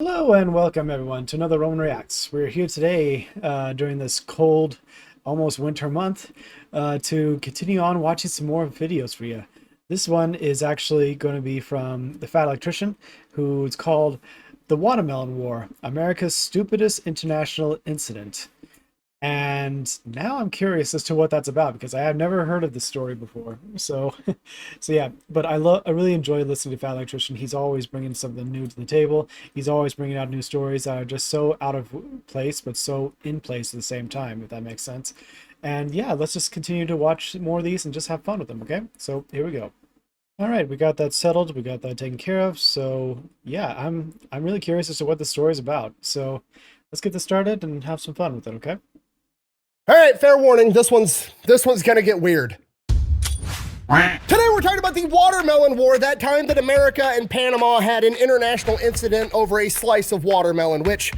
Hello and welcome everyone to another Roman Reacts. We're here today during this cold, almost winter month to continue on watching some more videos for you. This one is actually going to be from the Fat Electrician, who's called The Watermelon War, America's Stupidest International Incident. And now I'm curious as to what that's about because I have never heard of this story before. So, yeah. But I really enjoy listening to Fat Electrician. He's always bringing something new to the table. He's always bringing out new stories that are just so out of place, but so in place at the same time, if that makes sense. And yeah, let's just continue to watch more of these and just have fun with them. Okay, so here we go. All right, we got that settled. We got that taken care of. So yeah, I'm really curious as to what the story is about. So let's get this started and have some fun with it. Okay. All right, fair warning. This one's gonna get weird. Today we're talking about the Watermelon War, that time that America and Panama had an international incident over a slice of watermelon, which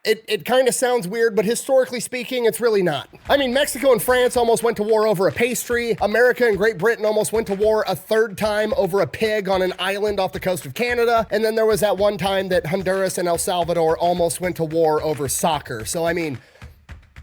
it kind of sounds weird, but historically speaking, it's really not. I mean, Mexico and France almost went to war over a pastry. America and Great Britain almost went to war a third time over a pig on an island off the coast of Canada. And then there was that one time that Honduras and El Salvador almost went to war over soccer. So, I mean,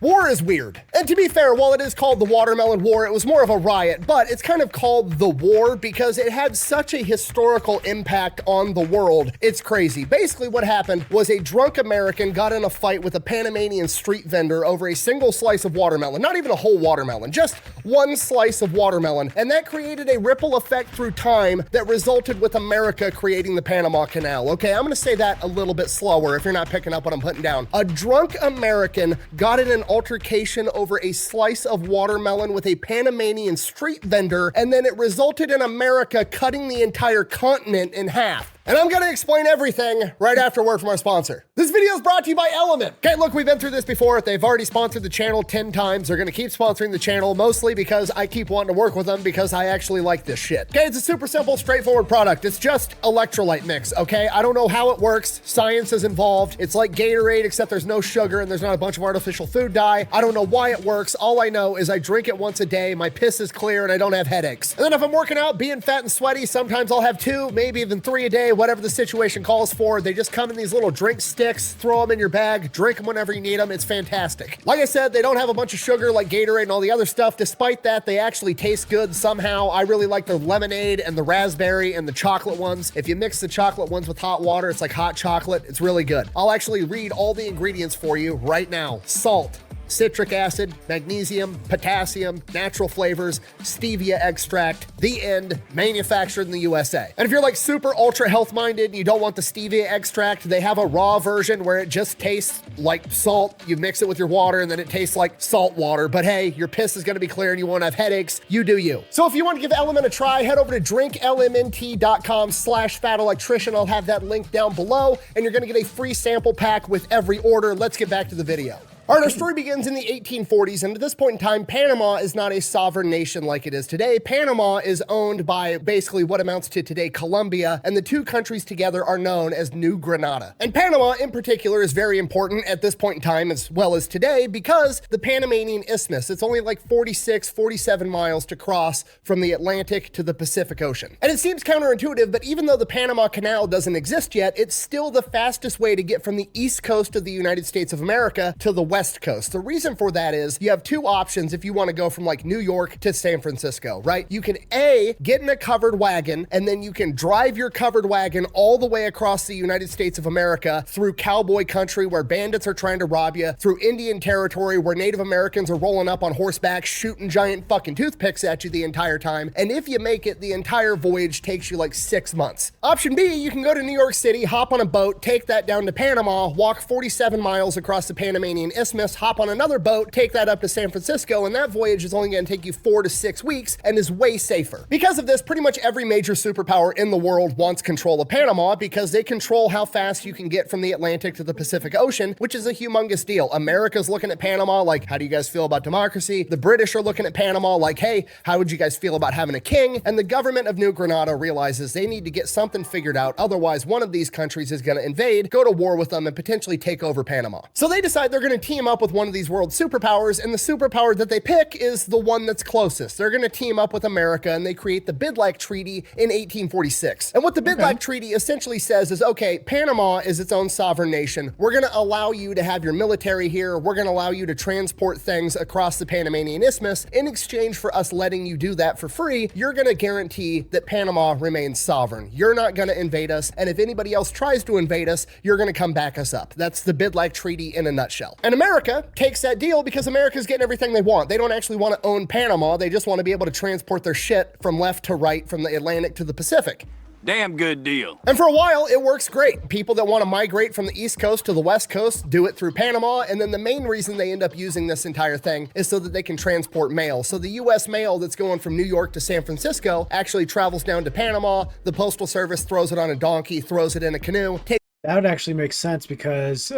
war is weird. And to be fair, while it is called the Watermelon War, it was more of a riot, but it's kind of called the war because it had such a historical impact on the world. It's crazy. Basically what happened was a drunk American got in a fight with a Panamanian street vendor over a single slice of watermelon, not even a whole watermelon, just one slice of watermelon. And that created a ripple effect through time that resulted with America creating the Panama Canal. Okay, I'm gonna say that a little bit slower if you're not picking up what I'm putting down. A drunk American got in an altercation over a slice of watermelon with a Panamanian street vendor, and then it resulted in America cutting the entire continent in half. And I'm gonna explain everything right after a word from our sponsor. This video is brought to you by Element. Okay, look, we've been through this before. They've already sponsored the channel 10 times. They're gonna keep sponsoring the channel, mostly because I keep wanting to work with them because I actually like this shit. Okay, it's a super simple, straightforward product. It's just electrolyte mix, okay? I don't know how it works. Science is involved. It's like Gatorade, except there's no sugar and there's not a bunch of artificial food dye. I don't know why it works. All I know is I drink it once a day, my piss is clear, and I don't have headaches. And then if I'm working out, being fat and sweaty, sometimes I'll have 2, maybe even 3 a day, whatever the situation calls for. They just come in these little drink sticks, throw them in your bag, drink them whenever you need them. It's fantastic. Like I said, they don't have a bunch of sugar like Gatorade and all the other stuff. Despite that, they actually taste good somehow. I really like the lemonade and the raspberry and the chocolate ones. If you mix the chocolate ones with hot water, it's like hot chocolate. It's really good. I'll actually read all the ingredients for you right now. Salt, citric acid, magnesium, potassium, natural flavors, stevia extract, the end, manufactured in the USA. And if you're like super ultra health minded and you don't want the stevia extract, they have a raw version where it just tastes like salt. You mix it with your water and then it tastes like salt water. But hey, your piss is gonna be clear and you won't have headaches. You do you. So if you want to give Element a try, head over to drinklmnt.com/fatelectrician. I'll have that link down below and you're gonna get a free sample pack with every order. Let's get back to the video. All right, our story begins in the 1840s, and at this point in time, Panama is not a sovereign nation like it is today. Panama is owned by basically what amounts to today Colombia, and the two countries together are known as New Granada. And Panama in particular is very important at this point in time as well as today because the Panamanian Isthmus, it's only like 46, 47 miles to cross from the Atlantic to the Pacific Ocean. And it seems counterintuitive, but even though the Panama Canal doesn't exist yet, it's still the fastest way to get from the east coast of the United States of America to the west coast. The reason for that is you have 2 options if you want to go from like New York to San Francisco, right? You can A, get in a covered wagon, and then you can drive your covered wagon all the way across the United States of America through cowboy country where bandits are trying to rob you, through Indian territory where Native Americans are rolling up on horseback, shooting giant fucking toothpicks at you the entire time. And if you make it, the entire voyage takes you like 6 months. Option B, you can go to New York City, hop on a boat, take that down to Panama, walk 47 miles across the Panamanian Isthmus, hop on another boat, take that up to San Francisco, and that voyage is only going to take you 4 to 6 weeks and is way safer. Because of this, pretty much every major superpower in the world wants control of Panama because they control how fast you can get from the Atlantic to the Pacific Ocean, which is a humongous deal. America's looking at Panama like, how do you guys feel about democracy? The British are looking at Panama like, hey, how would you guys feel about having a king? And the government of New Granada realizes they need to get something figured out, otherwise one of these countries is going to invade, go to war with them, and potentially take over Panama. So they decide they're going to team team up with one of these world superpowers, and the superpower that they pick is the one that's closest. They're going to team up with America, and they create the Bidlack Treaty in 1846. And what the Bidlack Treaty essentially says is, okay, Panama is its own sovereign nation. We're going to allow you to have your military here. We're going to allow you to transport things across the Panamanian Isthmus. In exchange for us letting you do that for free, you're going to guarantee that Panama remains sovereign. You're not going to invade us, and if anybody else tries to invade us, you're going to come back us up. That's the Bidlack Treaty in a nutshell. And America takes that deal because America's getting everything they want. They don't actually want to own Panama. They just want to be able to transport their shit from left to right, from the Atlantic to the Pacific. Damn good deal. And for a while, it works great. People that want to migrate from the East Coast to the West Coast do it through Panama, and then the main reason they end up using this entire thing is so that they can transport mail. So the U.S. mail that's going from New York to San Francisco actually travels down to Panama. The Postal Service throws it on a donkey, throws it in a canoe. That would actually make sense because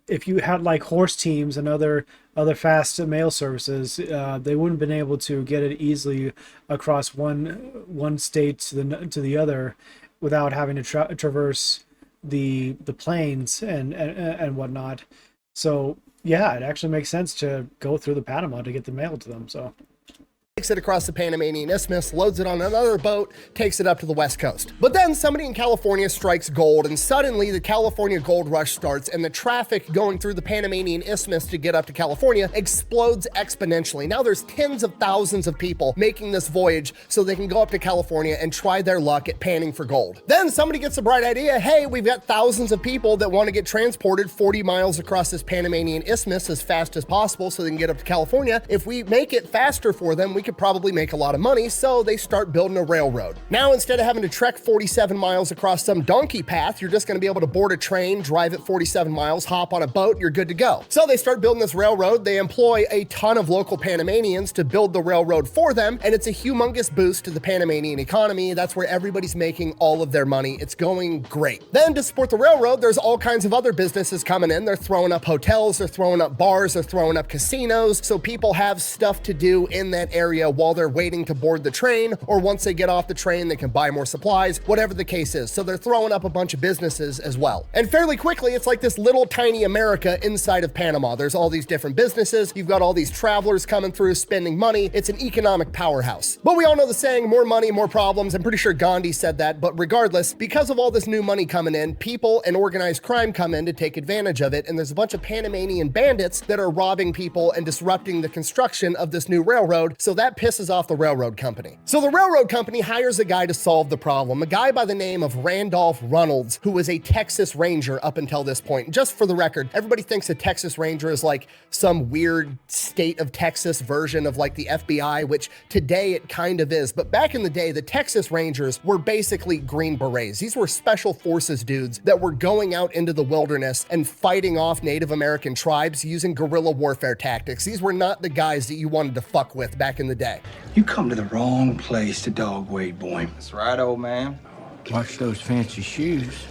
if you had like horse teams and other fast mail services, they wouldn't have been able to get it easily across one state to the other without having to traverse the plains and whatnot. So yeah, it actually makes sense to go through the Panama to get the mail to them. So. Takes it across the Panamanian Isthmus, loads it on another boat, takes it up to the West Coast. But then somebody in California strikes gold, and suddenly the California gold rush starts, and the traffic going through the Panamanian Isthmus to get up to California explodes exponentially. Now there's tens of thousands of people making this voyage so they can go up to California and try their luck at panning for gold. Then somebody gets a bright idea. Hey, we've got thousands of people that want to get transported 40 miles across this Panamanian Isthmus as fast as possible so they can get up to California. If we make it faster for them, we could probably make a lot of money, so they start building a railroad. Now, instead of having to trek 47 miles across some donkey path, you're just going to be able to board a train, drive it 47 miles, hop on a boat, you're good to go. So they start building this railroad. They employ a ton of local Panamanians to build the railroad for them, and it's a humongous boost to the Panamanian economy. That's where everybody's making all of their money. It's going great. Then to support the railroad, there's all kinds of other businesses coming in. They're throwing up hotels, they're throwing up bars, they're throwing up casinos, so people have stuff to do in that area while they're waiting to board the train, or once they get off the train, they can buy more supplies, whatever the case is. So they're throwing up a bunch of businesses as well. And fairly quickly, it's like this little tiny America inside of Panama. There's all these different businesses. You've got all these travelers coming through, spending money. It's an economic powerhouse. But we all know the saying, more money, more problems. I'm pretty sure Gandhi said that, but regardless, because of all this new money coming in, people and organized crime come in to take advantage of it, and there's a bunch of Panamanian bandits that are robbing people and disrupting the construction of this new railroad, so that pisses off the railroad company. So the railroad company hires a guy to solve the problem, a guy by the name of Randolph Runnels, who was a Texas Ranger up until this point. Just for the record, everybody thinks a Texas Ranger is like some weird state of Texas version of like the FBI, which today it kind of is. But back in the day, the Texas Rangers were basically Green Berets. These were special forces dudes that were going out into the wilderness and fighting off Native American tribes using guerrilla warfare tactics. These were not the guys that you wanted to fuck with back in the day. You come to the wrong place to dog wade, boy. That's right, old man. Watch those fancy shoes.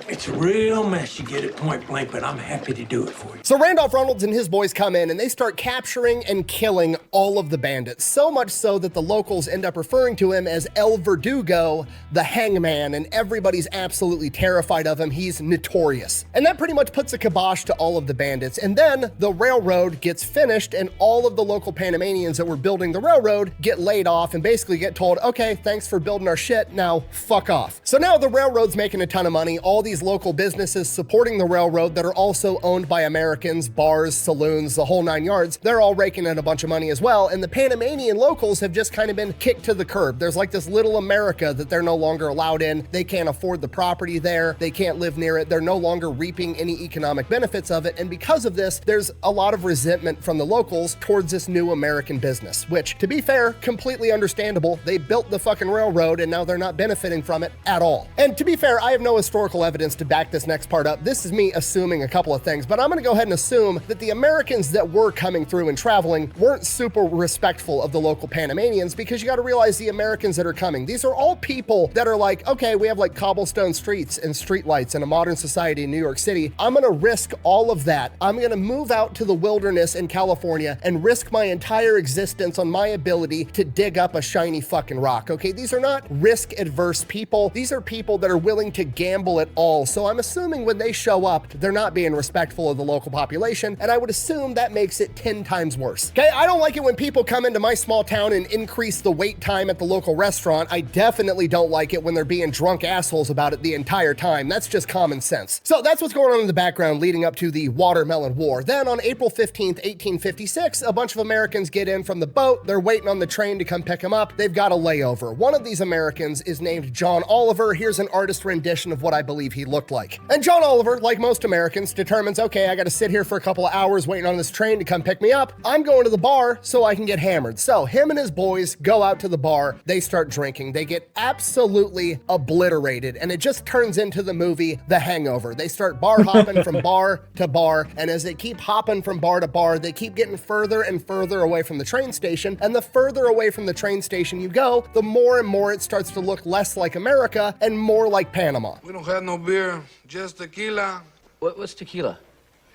It's a real mess you get at point blank, but I'm happy to do it for you. So Randolph Runnels and his boys come in and they start capturing and killing all of the bandits, so much so that the locals end up referring to him as El Verdugo, the hangman, and everybody's absolutely terrified of him. He's notorious. And that pretty much puts a kibosh to all of the bandits. And then the railroad gets finished and all of the local Panamanians that were building the railroad get laid off and basically get told, okay, thanks for building our shit, now fuck off. So now the railroad's making a ton of money. All these local businesses supporting the railroad that are also owned by Americans, bars, saloons, the whole nine yards, they're all raking in a bunch of money as well. And the Panamanian locals have just kind of been kicked to the curb. There's like this little America that they're no longer allowed in. They can't afford the property there. They can't live near it. They're no longer reaping any economic benefits of it. And because of this, there's a lot of resentment from the locals towards this new American business, which, to be fair, completely understandable. They built the fucking railroad and now they're not benefiting from it at all. And to be fair, I have no historical evidence to back this next part up. This is me assuming a couple of things, but I'm going to go ahead and assume that the Americans that were coming through and traveling weren't super respectful of the local Panamanians, because you got to realize the Americans that are coming, these are all people that are like, okay, we have like cobblestone streets and streetlights in a modern society in New York City. I'm going to risk all of that. I'm going to move out to the wilderness in California and risk my entire existence on my ability to dig up a shiny fucking rock. Okay, these are not risk adverse people. These are people that are willing to gamble at all. So I'm assuming when they show up, they're not being respectful of the local population, and I would assume that makes it 10 times worse. Okay, I don't like it when people come into my small town and increase the wait time at the local restaurant. I definitely don't like it when they're being drunk assholes about it the entire time. That's just common sense. So that's what's going on in the background leading up to the Watermelon War. Then on April 15th, 1856, a bunch of Americans get in from the boat. They're waiting on the train to come pick them up. They've got a layover. One of these Americans is named John Oliver. Here's an artist rendition of what I believe he looked like. And John Oliver, like most Americans, determines, okay, I got to sit here for a couple of hours waiting on this train to come pick me up. I'm going to the bar so I can get hammered. So him and his boys go out to the bar. They start drinking. They get absolutely obliterated, and it just turns into the movie The Hangover. They start bar hopping from bar to bar, and as they keep hopping from bar to bar, they keep getting further and further away from the train station, and the further away from the train station you go, the more and more it starts to look less like America and more like Panama. We don't have no beer, just tequila. What's tequila?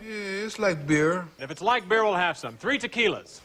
Yeah, it's like beer. If it's like beer, we'll have some. 3 tequilas.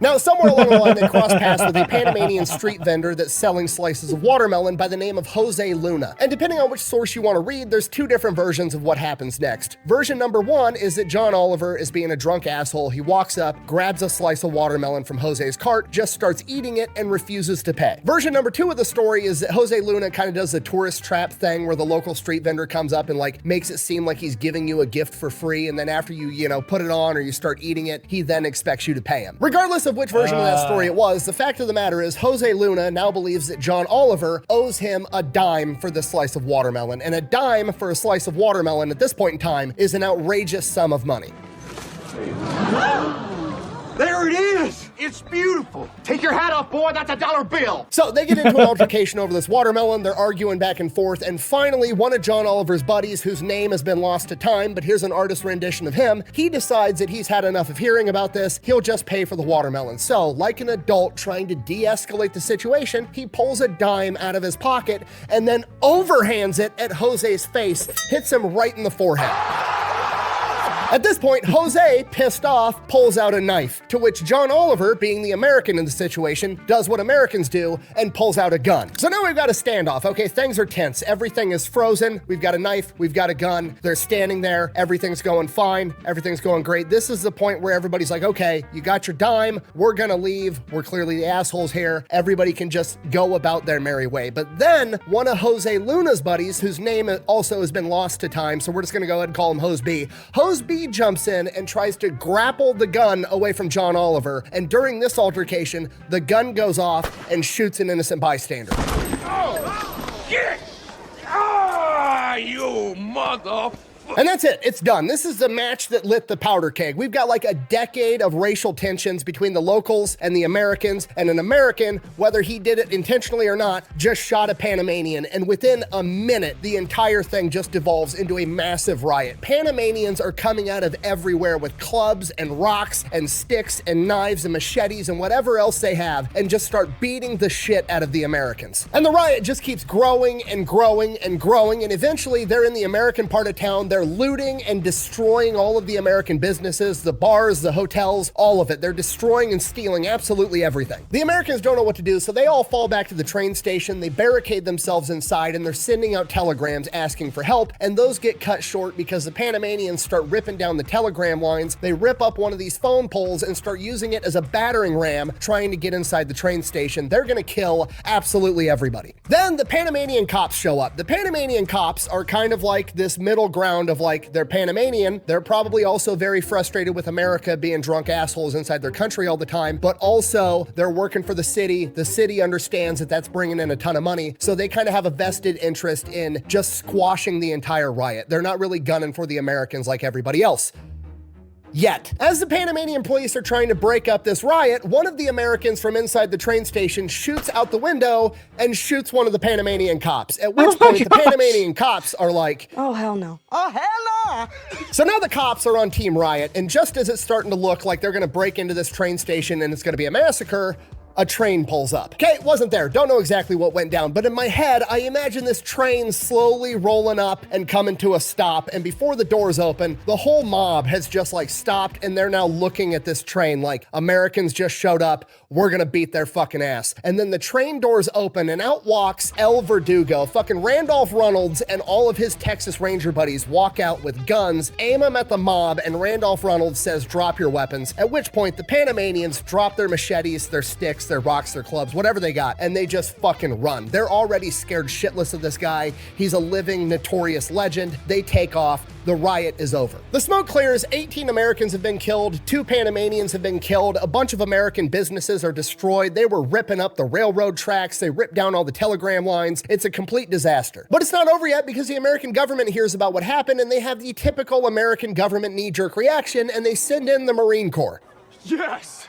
Now, somewhere along the line, they cross paths with a Panamanian street vendor that's selling slices of watermelon by the name of Jose Luna. And depending on which source you want to read, there's 2 different versions of what happens next. Version number 1 is that John Oliver is being a drunk asshole. He walks up, grabs a slice of watermelon from Jose's cart, just starts eating it, and refuses to pay. Version number 2 of the story is that Jose Luna kind of does the tourist trap thing where the local street vendor comes up and like makes it seem like he's giving you a gift for free, and then after you put it on or you start eating it, he then expects you to pay him. Regardless of which version of that story it was, the fact of the matter is Jose Luna now believes that John Oliver owes him a dime for this slice of watermelon, and a dime for a slice of watermelon at this point in time is an outrageous sum of money. There it is! It's beautiful! Take your hat off, boy, that's a $1 bill! So they get into an altercation over this watermelon, they're arguing back and forth, and finally one of John Oliver's buddies, whose name has been lost to time, but here's an artist rendition of him, he decides that he's had enough of hearing about this, he'll just pay for the watermelon. So, like an adult trying to de-escalate the situation, he pulls a dime out of his pocket and then overhands it at Jose's face, hits him right in the forehead. At this point, Jose, pissed off, pulls out a knife, to which John Oliver, being the American in the situation, does what Americans do and pulls out a gun. So now we've got a standoff. Okay, things are tense. Everything is frozen. We've got a knife. We've got a gun. They're standing there. Everything's going fine. Everything's going great. This is the point where everybody's like, okay, you got your dime. We're gonna leave. We're clearly the assholes here. Everybody can just go about their merry way. But then one of Jose Luna's buddies, whose name also has been lost to time, so we're just gonna go ahead and call him Hose B. Hose B jumps in and tries to grapple the gun away from John Oliver, and during this altercation, the gun goes off and shoots an innocent bystander. Oh, get! Ah, you mother... And that's it. It's done. This is the match that lit the powder keg. We've got like a decade of racial tensions between the locals and the Americans, and an American, whether he did it intentionally or not, just shot a Panamanian, and within a minute, the entire thing just devolves into a massive riot. Panamanians are coming out of everywhere with clubs and rocks and sticks and knives and machetes and whatever else they have, and just start beating the shit out of the Americans. And the riot just keeps growing and growing and growing, and eventually they're in the American part of town. They're looting and destroying all of the American businesses, the bars, the hotels, all of it. They're destroying and stealing absolutely everything. The Americans don't know what to do, so they all fall back to the train station. They barricade themselves inside, and they're sending out telegrams asking for help, and those get cut short because the Panamanians start ripping down the telegram lines. They rip up one of these phone poles and start using it as a battering ram, trying to get inside the train station. They're gonna kill absolutely everybody. Then the Panamanian cops show up. The Panamanian cops are kind of like this middle ground of like, they're Panamanian, they're probably also very frustrated with America being drunk assholes inside their country all the time, but also they're working for the city understands that that's bringing in a ton of money, so they kind of have a vested interest in just squashing the entire riot. They're not really gunning for the Americans like everybody else. Yet. As the Panamanian police are trying to break up this riot, one of the Americans from inside the train station shoots out the window and shoots one of the Panamanian cops, at which point the Panamanian cops are like, Oh, hell no. So now the cops are on Team Riot, and just as it's starting to look like they're gonna break into this train station and it's gonna be a massacre, a train pulls up. Okay, it wasn't there. Don't know exactly what went down, but in my head, I imagine this train slowly rolling up and coming to a stop, and before the doors open, the whole mob has just like stopped, and they're now looking at this train like, Americans just showed up, we're gonna beat their fucking ass. And then the train doors open, and out walks El Verdugo. Fucking Randolph Reynolds and all of his Texas Ranger buddies walk out with guns, aim them at the mob, and Randolph Reynolds says, drop your weapons, at which point the Panamanians drop their machetes, their sticks, their rocks, their clubs, whatever they got, and they just fucking run. They're already scared shitless of this guy. He's a living, notorious legend. They take off. The riot is over. The smoke clears. 18 Americans have been killed. 2 Panamanians have been killed. A bunch of American businesses are destroyed. They were ripping up the railroad tracks. They ripped down all the telegram lines. It's a complete disaster. But it's not over yet, because the American government hears about what happened, and they have the typical American government knee-jerk reaction, and they send in the Marine Corps. Yes!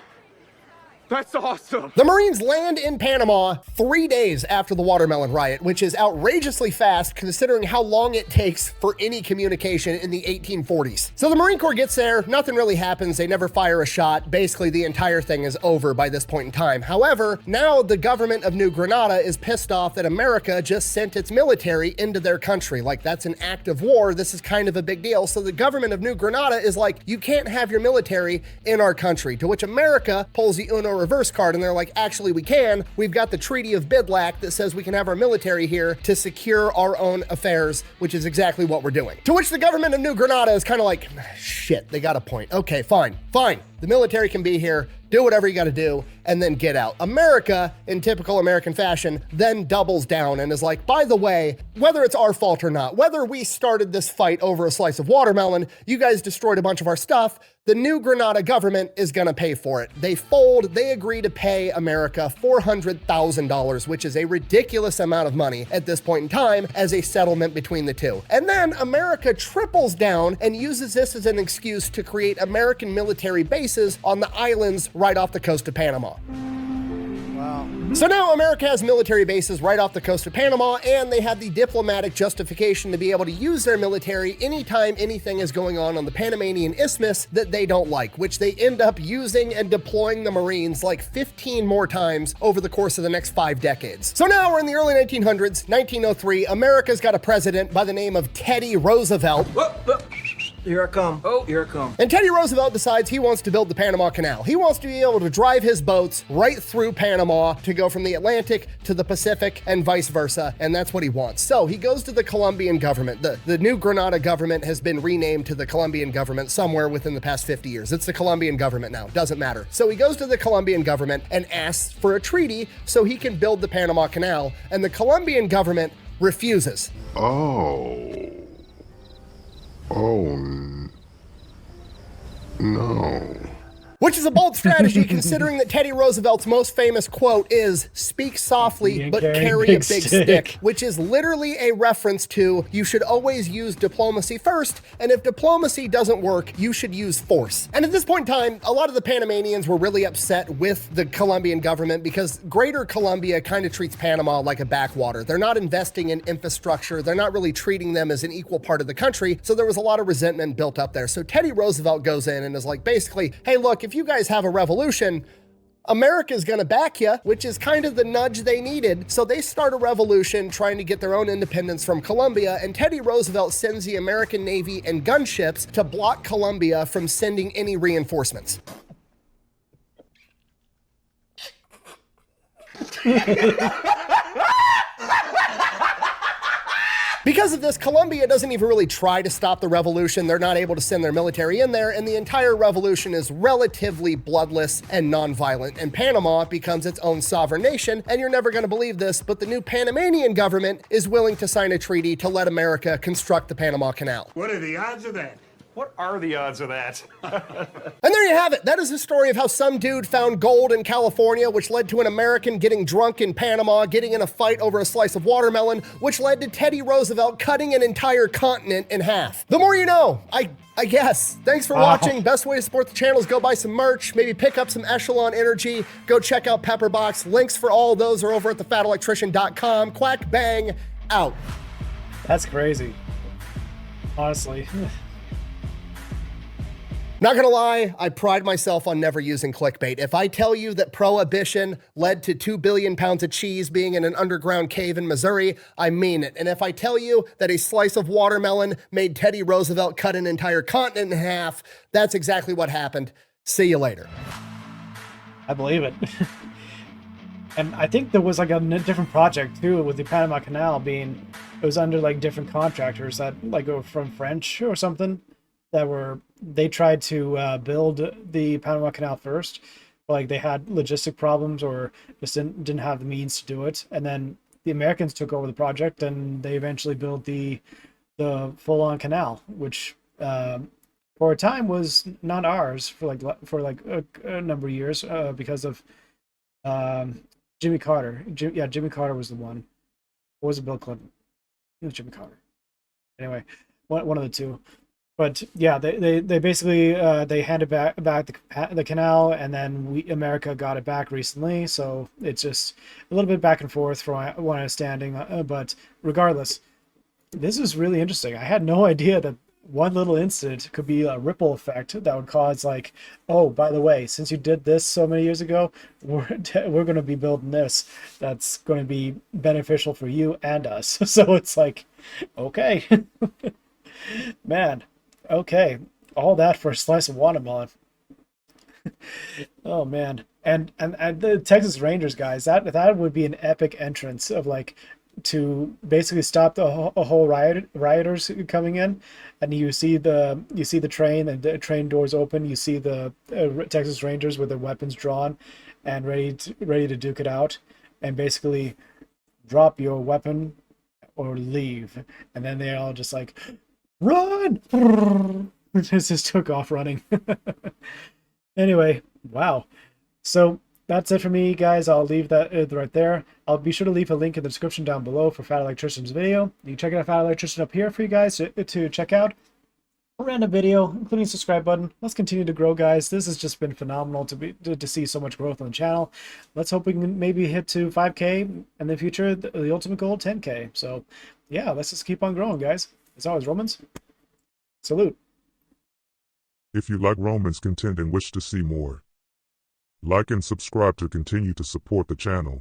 That's awesome! The Marines land in Panama 3 days after the watermelon riot, which is outrageously fast considering how long it takes for any communication in the 1840s. So the Marine Corps gets there, nothing really happens, they never fire a shot, basically the entire thing is over by this point in time. However, now the government of New Granada is pissed off that America just sent its military into their country. Like, that's an act of war, this is kind of a big deal. So the government of New Granada is like, you can't have your military in our country, to which America pulls the Uno reverse card, and they're like, actually we can. We've got the Treaty of Bidlack that says we can have our military here to secure our own affairs, which is exactly what we're doing. To which the government of New Granada is kind of like, shit, they got a point. Okay, fine. The military can be here, do whatever you gotta do, and then get out. America, in typical American fashion, then doubles down and is like, by the way, whether it's our fault or not, whether we started this fight over a slice of watermelon, you guys destroyed a bunch of our stuff, the New Granada government is gonna pay for it. They fold, they agree to pay America $400,000, which is a ridiculous amount of money at this point in time, as a settlement between the two. And then America triples down and uses this as an excuse to create American military bases on the islands right off the coast of Panama. So now America has military bases right off the coast of Panama, and they have the diplomatic justification to be able to use their military anytime anything is going on the Panamanian Isthmus that they don't like, which they end up using and deploying the Marines like 15 more times over the course of the next 5 decades. So now we're in the early 1900s, 1903, America's got a president by the name of Teddy Roosevelt. Here I come. Oh, here I come. And Teddy Roosevelt decides he wants to build the Panama Canal. He wants to be able to drive his boats right through Panama to go from the Atlantic to the Pacific and vice versa, and that's what he wants. So he goes to the Colombian government. The New Granada government has been renamed to the Colombian government somewhere within the past 50 years. It's the Colombian government now, doesn't matter. So he goes to the Colombian government and asks for a treaty so he can build the Panama Canal, and the Colombian government refuses. No. Which is a bold strategy considering that Teddy Roosevelt's most famous quote is, "Speak softly, but carry a big stick," which is literally a reference to, you should always use diplomacy first, and if diplomacy doesn't work, you should use force. And at this point in time, a lot of the Panamanians were really upset with the Colombian government because Greater Colombia kind of treats Panama like a backwater. They're not investing in infrastructure. They're not really treating them as an equal part of the country. So there was a lot of resentment built up there. So Teddy Roosevelt goes in and is like, basically, hey, look, if you guys have a revolution, America's gonna back you, which is kind of the nudge they needed. So they start a revolution trying to get their own independence from Colombia, and Teddy Roosevelt sends the American Navy and gunships to block Colombia from sending any reinforcements. Because of this, Colombia doesn't even really try to stop the revolution. They're not able to send their military in there, and the entire revolution is relatively bloodless and nonviolent, and Panama becomes its own sovereign nation. And you're never going to believe this, but the new Panamanian government is willing to sign a treaty to let America construct the Panama Canal. What are the odds of that? What are the odds of that? And there you have it. That is the story of how some dude found gold in California, which led to an American getting drunk in Panama, getting in a fight over a slice of watermelon, which led to Teddy Roosevelt cutting an entire continent in half. The more you know, I guess. Thanks for watching. Best way to support the channel is go buy some merch, maybe pick up some Echelon Energy, go check out Pepperbox. Links for all of those are over at thefatelectrician.com. Quack bang, out. That's crazy. Honestly. Not gonna lie, I pride myself on never using clickbait. If I tell you that prohibition led to 2 billion pounds of cheese being in an underground cave in Missouri, I mean it. And if I tell you that a slice of watermelon made Teddy Roosevelt cut an entire continent in half, that's exactly what happened. See you later. I believe it. And I think there was like a different project too with the Panama Canal being, it was under like different contractors that like were from French or something that they tried to build the Panama Canal first, but like they had logistic problems or just didn't have the means to do it. And then the Americans took over the project and they eventually built the full-on canal, which for a time was not ours for like a number of years because of Jimmy Carter. Jimmy Carter was the one. Or was it Bill Clinton? It was Jimmy Carter. Anyway, one of the two. But yeah, they basically they handed back the canal, and then America got it back recently. So it's just a little bit back and forth from what I'm understanding. But regardless, this is really interesting. I had no idea that one little incident could be a ripple effect that would cause like, oh, by the way, since you did this so many years ago, we're going to be building this. That's going to be beneficial for you and us. So it's like, okay, man. Okay, all that for a slice of watermelon. Oh man, and the Texas Rangers guys, that would be an epic entrance of like to basically stop a whole rioters coming in, and you see the train and the train doors open. You see the Texas Rangers with their weapons drawn and ready to duke it out, and basically drop your weapon or leave, and then they all just like. Run! Just took off running. Anyway, wow. So that's it for me, guys. I'll leave that right there. I'll be sure to leave a link in the description down below for Fat Electrician's video. You can check out Fat Electrician up here for you guys to check out. A random video, including subscribe button. Let's continue to grow, guys. This has just been phenomenal to see so much growth on the channel. Let's hope we can maybe hit to 5K in the future, the ultimate goal, 10K. So yeah, let's just keep on growing, guys. As always, Romans, salute. If you like Romans content and wish to see more, like and subscribe to continue to support the channel.